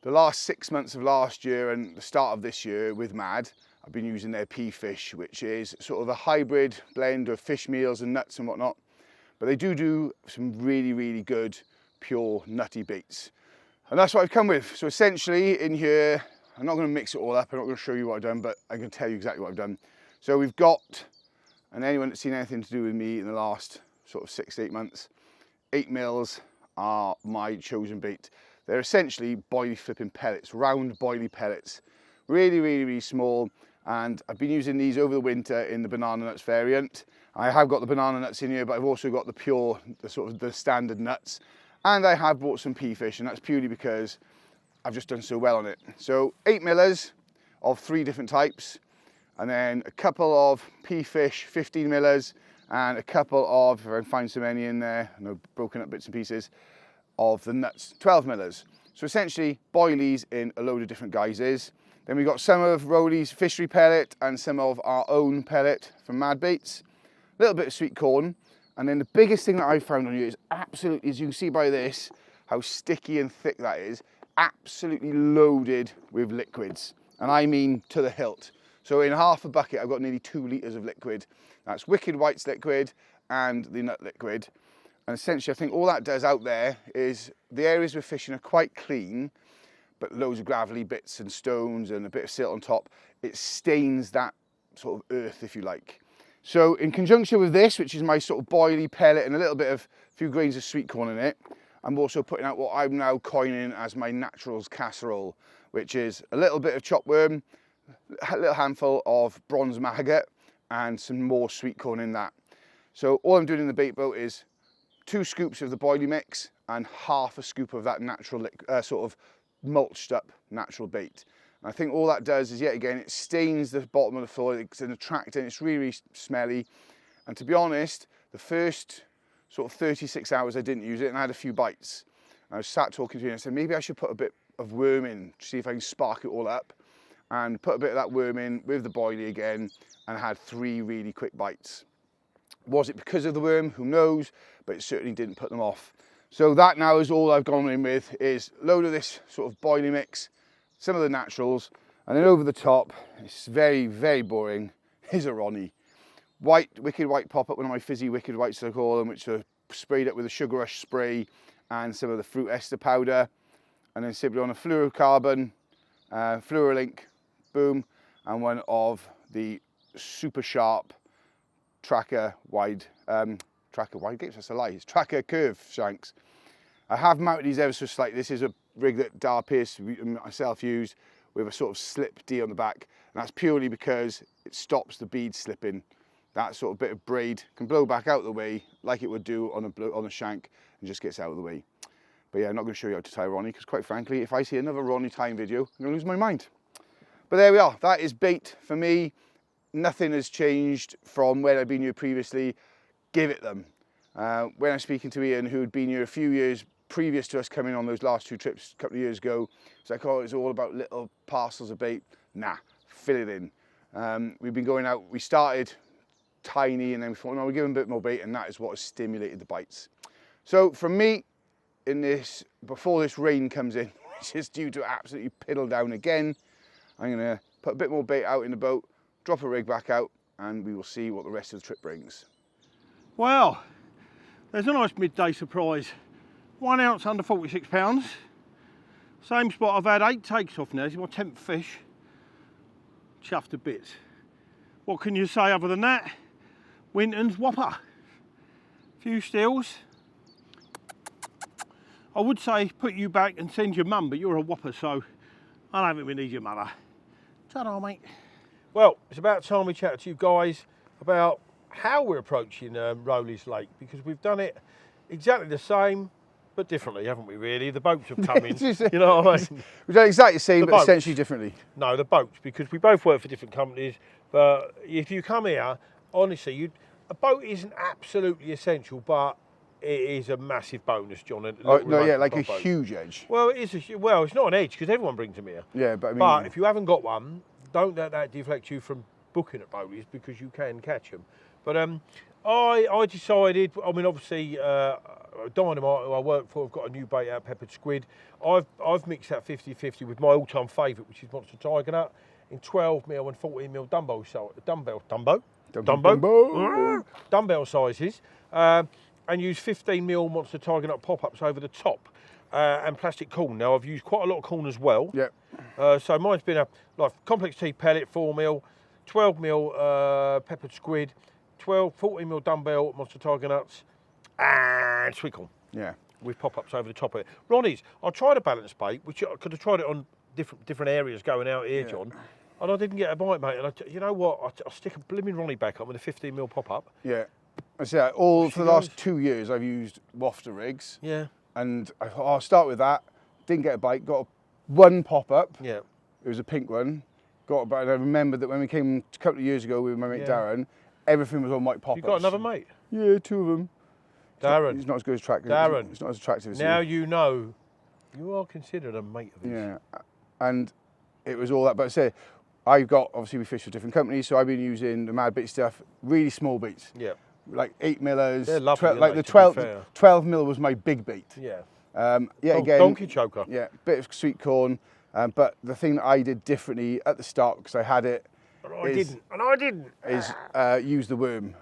last 6 months of last year and the start of this year with Mad, I've been using their pea fish, which is sort of a hybrid blend of fish meals and nuts and whatnot. But they do some really, really good, pure, nutty baits. And that's what I've come with. So essentially in here, I'm not going to mix it all up, I'm not going to show you what I've done, but I can tell you exactly what I've done. So we've got, and anyone that's seen anything to do with me in the last sort of 6 to 8 months, 8 mils are my chosen bait. They're essentially boilie flipping pellets, round boilie pellets. Really, really, really small. And I've been using these over the winter in the banana nuts variant. I have got the banana nuts in here, but I've also got the pure, the standard nuts. And I have bought some pea fish, and that's purely because I've just done so well on it. So 8 millers of 3 different types, and then a couple of pea fish, 15 millers, and a couple of, if I can find so many in there, and I've broken up bits and pieces, of the nuts, 12 millers. So essentially boilies in a load of different guises. Then we've got some of Rowley's fishery pellet and some of our own pellet from Mad Baits. A little bit of sweet corn. And then the biggest thing that I've found on here is absolutely, as you can see by this, how sticky and thick that is, absolutely loaded with liquids. And I mean to the hilt. So in half a bucket, I've got nearly 2 litres of liquid. That's Wicked White's liquid and the nut liquid. And essentially, I think all that does out there is the areas we're fishing are quite clean, but loads of gravelly bits and stones and a bit of silt on top. It stains that sort of earth, if you like. So in conjunction with this, which is my sort of boilie pellet and a little bit of few grains of sweet corn in it, I'm also putting out what I'm now coining as my naturals casserole, which is a little bit of chopped worm, a little handful of bronze maggot, and some more sweet corn in that. So all I'm doing in the bait boat is 2 scoops of the boilie mix and half a scoop of that natural sort of mulched up natural bait. And I think all that does is, yet again, it stains the bottom of the floor. It's an attractant, it's really, really smelly. And to be honest, the first sort of 36 hours I didn't use it, and I had a few bites. And I was sat talking to you and I said, maybe I should put a bit of worm in to see if I can spark it all up. And put a bit of that worm in with the boilie again, and had 3 really quick bites. Was it because of the worm? Who knows? But it certainly didn't put them off. So that now is all I've gone in with, is a load of this sort of boilie mix, some of the naturals, and then over the top, it's very, very boring, is a Ronnie. Wicked White pop-up, one of my fizzy Wicked Whites I call them, which are sprayed up with a Sugar Rush spray and some of the fruit ester powder, and then simply on a fluorocarbon, Fluorolink, boom, and one of the super sharp tracker wide gates, that's a lie, it's tracker curve shanks. I have mounted these ever so slightly. This is a rig that Dar Pierce and myself use with a sort of slip D on the back, and that's purely because it stops the bead slipping. That sort of bit of braid can blow back out the way like it would do on a shank, and just gets out of the way. But yeah, I'm not going to show you how to tie a Ronnie, because quite frankly, if I see another Ronnie tying video, I'm going to lose my mind. But there we are, that is bait for me. nothing has changed from when I've been here previously. Give it them. When I'm speaking to Ian, who had been here a few years previous to us coming on those last 2 trips a couple of years ago, it's like, oh, it's all about little parcels of bait. Nah, fill it in. We've been going out, we started tiny and then we thought, no, we'll give them a bit more bait, and that is what has stimulated the bites. So for me, before this rain comes in, which is due to absolutely piddle down again, I'm gonna put a bit more bait out in the boat, drop a rig back out, and we will see what the rest of the trip brings. Well, there's a nice midday surprise. 1 ounce under 46 pounds. Same spot I've had 8 takes off now. This is my 10th fish. Chuffed to bits. What can you say other than that? Wintons whopper. Few steals. I would say put you back and send your mum, but you're a whopper, so I don't think we need your mother. Ta-da, mate. Well, it's about time we chat to you guys about how we're approaching Rowley's Lake, because we've done it exactly the same, but differently, haven't we, really? The boats have come in, you know what I mean? We've done exactly the same, but boats. essentially differently. No, the boats, because we both work for different companies, but if you come here, honestly, a boat isn't absolutely essential, but it is a massive bonus, John. Like a huge edge. Well, it's not an edge, because everyone brings them here. Yeah, but I mean... But if you haven't got one, don't let that deflect you from booking at Rowley's, because you can catch them. But I decided, I mean, obviously, Dynamite, who I work for, have got a new bait out, peppered squid. I've mixed that 50-50 with my all-time favourite, which is Monster Tiger Nut, in 12mm and 14mm dumbbell sizes, and use 15mm Monster Tiger Nut pop-ups over the top, and plastic corn. Now, I've used quite a lot of corn as well. Yeah. So mine's been a complex T pellet, 4mm, 12mm peppered squid, 14mm dumbbell Monster Tiger Nuts, and sweet corn. Yeah. With pop-ups over the top of it. Ronnie's, I tried a balance bait, which I could have tried it on different areas going out here, John, and I didn't get a bite, mate. And you know what? I'll stick a blimmin' Ronnie back up with a 15mm pop-up. Yeah. I say for the last 2 years, I've used wafter rigs. Yeah. And I'll start with that. Didn't get a bite. Got one pop-up. Yeah. It was a pink one. Got a bite. And I remembered that when we came a couple of years ago with my mate Darren, everything was on white pop-ups. You got another mate? Yeah, 2 of them. Darren. He's not as good as attractive. Darren. He's not as attractive as now you know you are considered a mate of his. Yeah. And it was all that. But I say, obviously we fish for different companies, so I've been using the Mad Bait stuff, really small baits. Yeah. Like 8mm. They're lovely, like the 12mm was my big bait. Yeah. Again. Donkey choker. Yeah, bit of sweet corn. But the thing that I did differently at the start, because I had it, and I didn't. Is use the worm.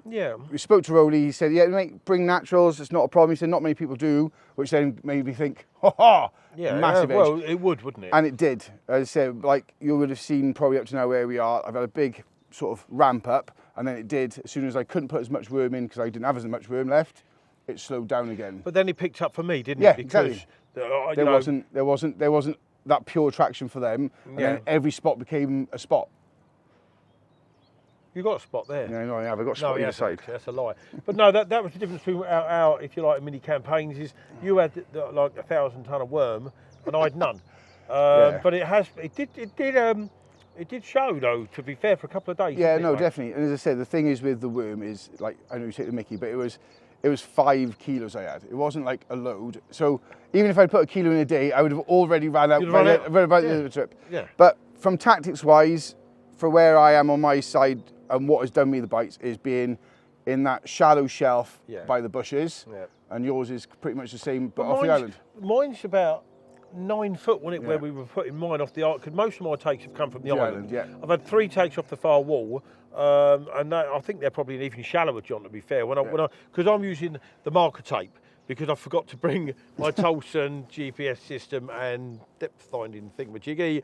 Yeah. We spoke to Rowley. He said, "Yeah, mate, bring naturals. It's not a problem." He said, "Not many people do," which then made me think, "Ha ha!" Yeah, massive edge. Well, it would, wouldn't it? And it did. As I said, like you would have seen probably up to now where we are. I've had a big sort of ramp up, and then it did. As soon as I couldn't put as much worm in because I didn't have as much worm left, it slowed down again. But then it picked up for me, didn't it? Yeah, exactly. There wasn't that pure attraction for them, and then every spot became a spot. You got a spot there. No, I have. I got a spot either side. That's a lie. But no, that was the difference between our if you like, mini campaigns. Is you had like 1,000 ton of worm, and I'd none. But it did show though. To be fair, for a couple of days. Yeah, no, definitely. And as I said, the thing is with the worm is like I know you take the Mickey, but it was 5 kilos I had. It wasn't like a load. So even if I'd put a kilo in a day, I would have already ran out by the end of the trip. Yeah. But from tactics wise, for where I am on my side. And what has done me the bites is being in that shallow shelf by the bushes, and yours is pretty much the same, but off the island. Mine's about 9 foot, wasn't it, where we were putting mine off the island, because most of my takes have come from the island. I've had 3 takes off the far wall, and I think they're probably even shallower, John, to be fair, because I'm using the marker tape, because I forgot to bring my Tolson GPS system and depth finding thingamajiggy.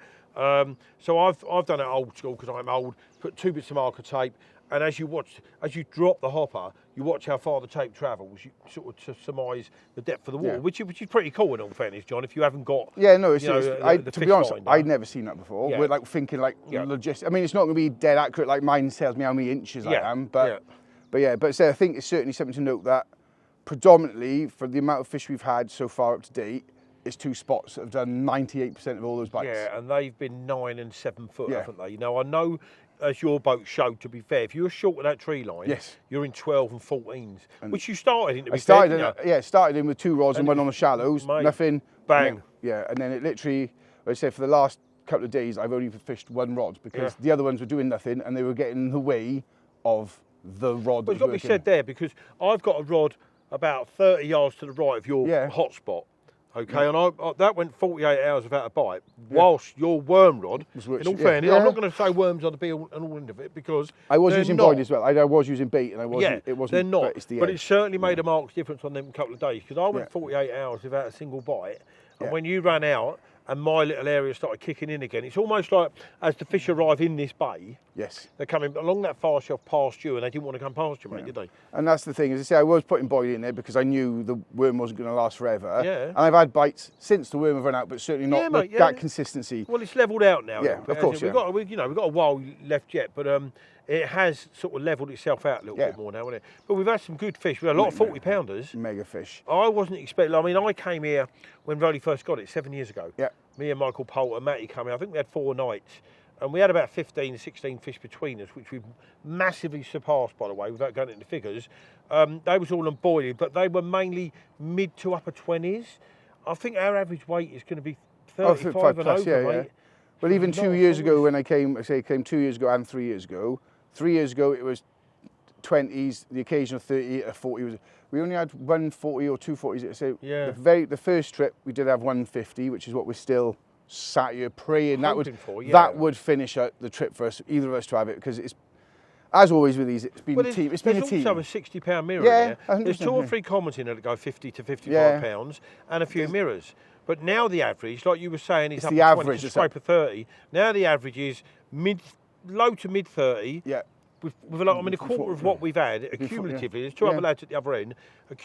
So I've done it old school because I'm old. Put 2 bits of marker tape, and as you drop the hopper, you watch how far the tape travels. You sort of to surmise the depth of the wall, which is pretty cool in all fairness, John. If you haven't got, to be honest, I'd never seen that before. We're like thinking like logistics. I mean, it's not going to be dead accurate. Like mine tells me how many inches I am, but so I think it's certainly something to note that predominantly for the amount of fish we've had so far up to date. It's 2 spots that have done 98% of all those bites. Yeah, and they've been 9 and 7 foot, haven't they? You know, I know as your boat showed, to be fair, if you were short of that tree line, Yes. you're in 12 and 14s, which you started in, to be I started fair, in, didn't you? started in with 2 rods and one on the shallows, mate, nothing. bang. Yeah, and then it literally, like I say, for the last couple of days, I've only fished 1 rod because the other ones were doing nothing and they were getting in the way of the rod. But it's got to be said there, because I've got a rod about 30 yards to the right of your hot spot. Okay, and I that went 48 hours without a bite, whilst your worm rod, in all fairness, I'm not going to say worms are the be all and all end of it, because I was using not. bite as well. I was using bait, and I wasn't. It wasn't. They're not. But It certainly made a marked difference on them couple of days, because I went 48 hours without a single bite, and when you ran out and my little area started kicking in again, it's almost like as the fish arrive in this bay, they're coming along that far shelf past you, and they didn't want to come past you, mate, did they? And that's the thing, as I say, I was putting bite in there because I knew the worm wasn't going to last forever. Yeah. And I've had bites since the worm have run out, but certainly not that consistency. Well, it's levelled out now. Yeah, of course. We've got a while left yet, but it has sort of levelled itself out a little bit more now, hasn't it? But we've had some good fish. We've had a lot of 40-pounders. Mega fish. I wasn't expecting. I mean, I came here when Rolly first got it 7 years ago. Yeah. Me and Michael Poulter, Matty came here. I think we had 4 nights, and we had about 15, 16 fish between us, which we've massively surpassed, by the way, without going into figures. They was all on boiling, but they were mainly mid to upper 20s. I think our average weight is going to be 35 and plus, over, mate. Well, even 2 years ago when I came, I came 2 years ago and 3 years ago. 3 years ago it was 20s, the occasional 30, 40 was. We only had 140 or 240s. So the first trip we did have 150, which is what we're still sat here praying that would finish out the trip for us, either of us to have it, because it's, as always with these, it's been a team. It's been a team. There's also a 60-pound mirror in there. 100%, There's 2 or 3 commons in there that go 50 to 55 pounds, and a few mirrors. But now the average, like you were saying, is up to 20 to scrape of 30. Now the average is low to mid 30. Yeah. With a lot, I mean, a quarter of what we've had, accumulatively, there's 2 other lads at the other end, a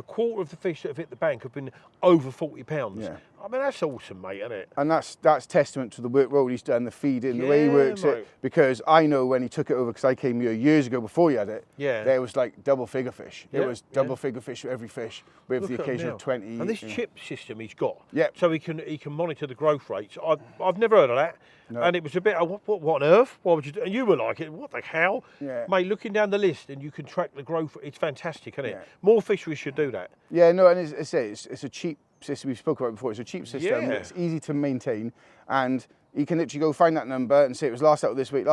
quarter of the fish that have hit the bank have been over 40 pounds. Yeah. I mean, that's awesome, mate, isn't it? And that's testament to the work Rolly's done, the feeding, the way he works it, because I know when he took it over, because I came here years ago before he had it, there was like double figure fish. There was double figure fish for every fish, with the occasional 20. And this chip system he's got, so he can monitor the growth rates. I've never heard of that. No. And it was a bit, what on earth? Why would you do? And you were like, what the hell? Yeah. Mate, looking down the list and you can track the growth, it's fantastic, isn't it? More fisheries should do that. Yeah, no, and it's a cheap system, we've spoken about before, it's a cheap system, it's easy to maintain, and he can literally go find that number and say it was last out this week,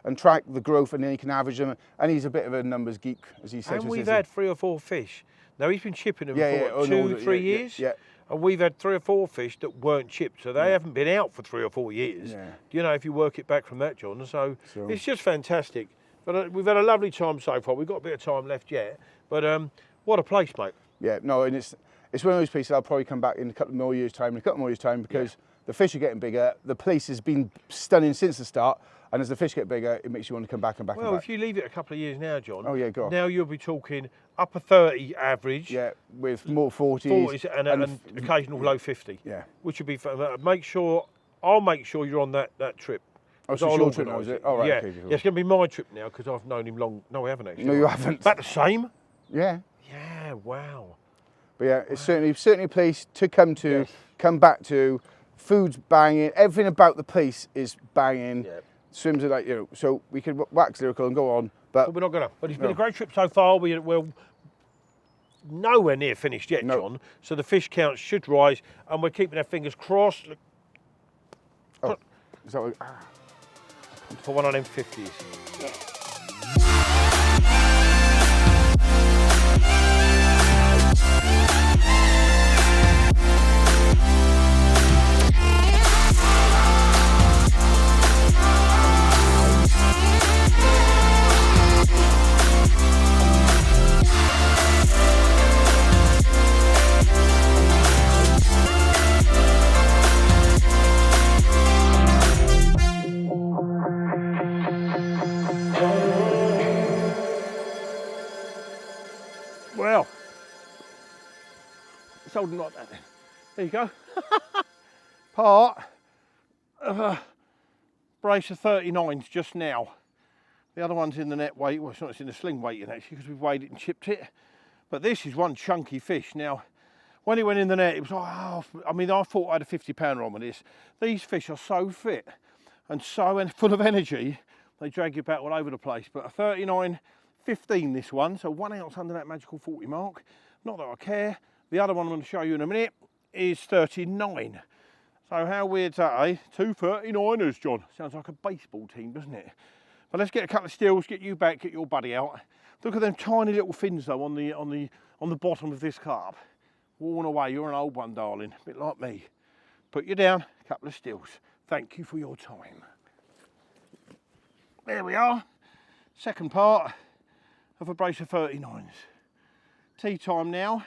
and track the growth, and then he can average them, and he's a bit of a numbers geek, as he said. And we've had 3 or 4 fish. Now, he's been chipping them for 2 or 3 years. Yeah. And we've had 3 or 4 fish that weren't chipped, so they haven't been out for 3 or 4 years. Yeah. You know, if you work it back from that, John. So it's just fantastic. But we've had a lovely time so far. We've got a bit of time left yet. But what a place, mate. Yeah, no, and it's one of those places I'll probably come back in a couple more years' time, because the fish are getting bigger. The place has been stunning since the start. And as the fish get bigger, it makes you want to come back and back and back. Well, if you leave it a couple of years now, John, go on. Now you'll be talking upper 30 average. Yeah, with more 40s. 40s and occasional low 50. Yeah. Which would be fun. I'll make sure you're on that trip. Oh, so it's your trip now, is it? Oh, right, okay. Yeah, it's going to be my trip now, because I've known him long. No, we haven't actually. No, you haven't. About the same? Yeah. Yeah, wow. But yeah, it's certainly a place to come to, come back to. Food's banging. Everything about the place is banging. Yeah. Swims are like, so we could wax lyrical and go on, but we're not going to. But it's been a great trip so far. We're nowhere near finished yet, John. So the fish count should rise, and we're keeping our fingers crossed. Oh, is that what, for one of them 50s. Yeah. Well, it's holding like that then. There you go. Part of a brace of 39s just now. The other one's in the net weight. Well, it's in the sling weighting actually, because we've weighed it and chipped it. But this is one chunky fish. Now, when it went in the net, it was like, I mean, I thought I had a 50-pounder on with this. These fish are so fit and so full of energy. they drag you about all over the place. But a 39.15 this one, so 1 ounce under that magical 40 mark. Not that I care. The other one I'm going to show you in a minute is 39. So how weird's that, eh? 2 39ers, John. Sounds like a baseball team, doesn't it? But let's get a couple of stills, get you back, get your buddy out. Look at them tiny little fins though on the bottom of this carp. Worn away, you're an old one, darling, a bit like me. Put you down, a couple of stills. Thank you for your time. There we are. Second part of a brace of 39s. Tea time now.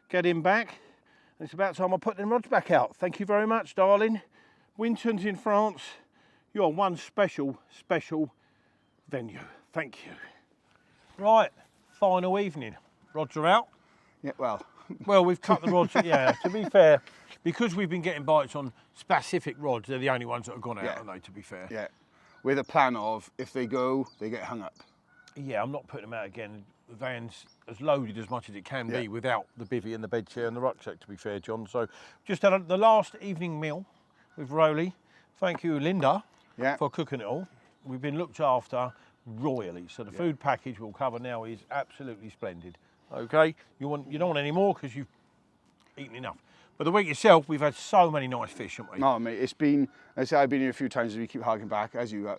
Get him back. It's about time I put them rods back out. Thank you very much, darling. Wintons in France. You're one special venue. Thank you. Right, final evening. Rods are out. Yeah, well. Well, we've cut the rods. Yeah, to be fair, because we've been getting bites on specific rods, they're the only ones that have gone out, aren't they, to be fair? Yeah, with a plan of, if they go, they get hung up. Yeah, I'm not putting them out again. The van's as loaded as much as it can be without the bivvy and the bed chair and the rucksack, to be fair, John. So just had the last evening meal with Rowley. Thank you, Linda, for cooking it all. We've been looked after royally. So the food package we'll cover now is absolutely splendid. Okay, you don't want any more because you've eaten enough. But the week itself, we've had so many nice fish, haven't we? No, mate, it's been, I say I've been here a few times and we keep harking back, as you have.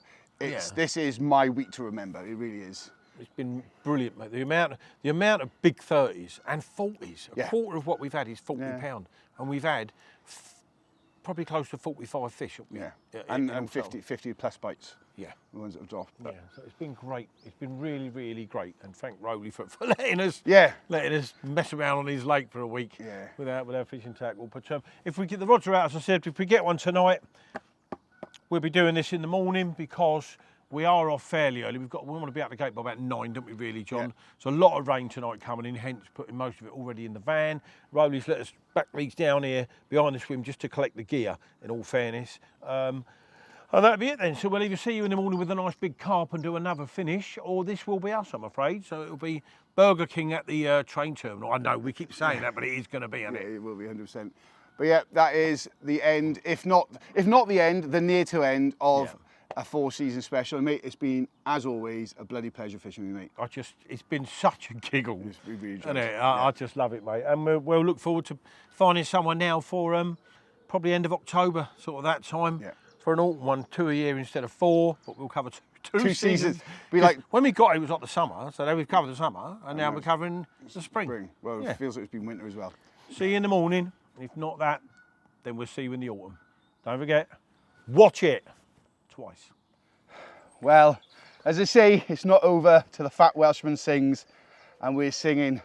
This is my week to remember, it really is. It's been brilliant, mate. The amount of big 30s and 40s, a quarter of what we've had is 40 pound. And we've had probably close to 45 fish, haven't we? Yeah, and 50 plus bites. Yeah. The ones that have dropped. Yeah, so it's been great. It's been really, really great. And thank Rowley for letting us mess around on his lake for a week with our fishing tackle. But if we get the rods are out, as I said, if we get one tonight, we'll be doing this in the morning because we are off fairly early. We want to be out the gate by about 9, don't we, really, John? Yeah. So a lot of rain tonight coming in, hence putting most of it already in the van. Rowley's let us back these down here behind the swim just to collect the gear, in all fairness. And that'll be it then. So we'll either see you in the morning with a nice big carp and do another finish, or this will be us, I'm afraid. So it'll be Burger King at the train terminal. I know we keep saying that, but it is going to be, isn't it? It will be 100%. But yeah, that is the end, if not the end, the near to end of a 4-season special. And mate, it's been, as always, a bloody pleasure fishing with you, mate. It's been such a giggle. We really enjoyed it. I just love it, mate. And we'll look forward to finding someone now for probably end of October, sort of that time. Yeah. For an autumn one, 2 a year instead of 4, but we'll cover two seasons. When we got it was like the summer, so then we've covered the summer, and now we're covering the spring. Well, it feels like it's been winter as well. See you in the morning. If not that, then we'll see you in the autumn. Don't forget, watch it twice. Well, as I say, it's not over till the fat Welshman sings, and we're singing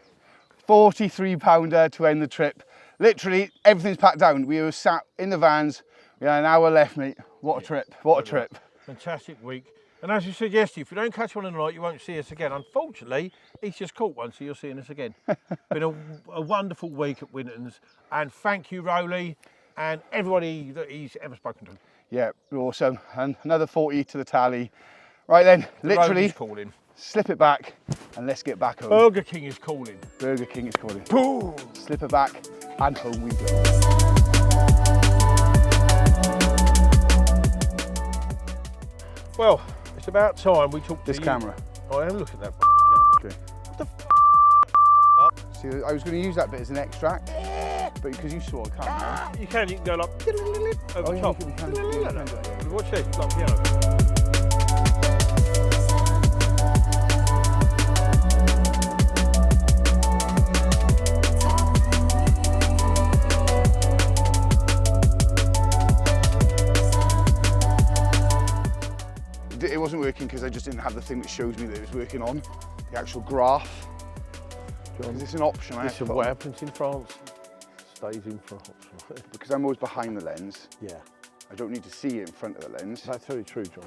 43 pounder to end the trip. Literally, everything's packed down. We were sat in the vans. We had an hour left, mate. What a trip. What a trip. Fantastic week. And as you suggested, if you don't catch one in the night, you won't see us again. Unfortunately, he's just caught one, so you're seeing us again. Been a wonderful week at Wintons. And thank you, Rowley, and everybody that he's ever spoken to. Yeah, awesome. And another 40 to the tally. Right then, literally, slip it back and let's get back home. Burger King is calling. Burger King is calling. Boom! Slip it back and home we go. Well, it's about time we talk to this camera. I am looking at that camera. Okay. What the f***? See, I was going to use that bit as an extract, but because you saw, I can't. You can go like over top. You can. Watch this, like piano. It wasn't working because I just didn't have the thing that shows me that it was working on, the actual graph. Is this an option? This is what happens in France. Stays in France. Because I'm always behind the lens. Yeah. I don't need to see it in front of the lens. That's very true, John.